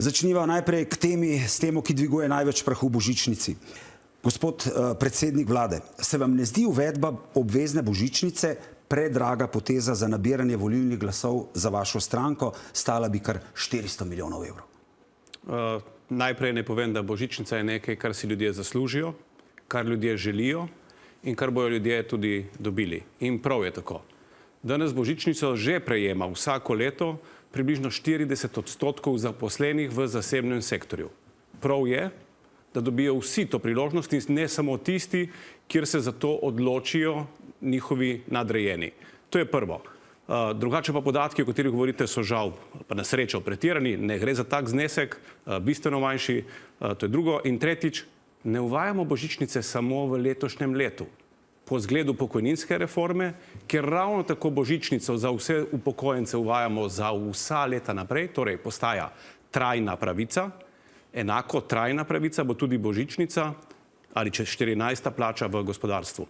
Začniva najprej k temi, s temo, ki dviguje največ prahu v božičnici. Gospod predsednik vlade, se vam ne zdi uvedba obvezne božičnice predraga poteza za nabiranje volilnih glasov za vašo stranko, stala bi kar 400 milijonov evrov? Najprej ne povem, da božičnica je nekaj, kar si ljudje zaslužijo, kar ljudje želijo in kar bojo ljudje tudi dobili. In prav je tako. Danes božičnico že prejema vsako leto približno 40% zaposlenih v zasebnem sektorju. Prav je, da dobijo vsi to priložnost in ne samo tisti, kjer se za to odločijo njihovi nadrejeni. To je prvo. Drugače pa podatki, o katerih govorite, so žal, pa na srečo, pretirani, ne gre za tak znesek, bistveno manjši, to je drugo. In tretjič, ne uvajamo božičnice samo v letošnjem letu. Po zgledu pokojninske reforme, ker ravno tako božičnico za vse upokojence uvajamo za vsa leta naprej, torej postaja trajna pravica, enako trajna pravica bo tudi božičnica ali čez 14. plača v gospodarstvu.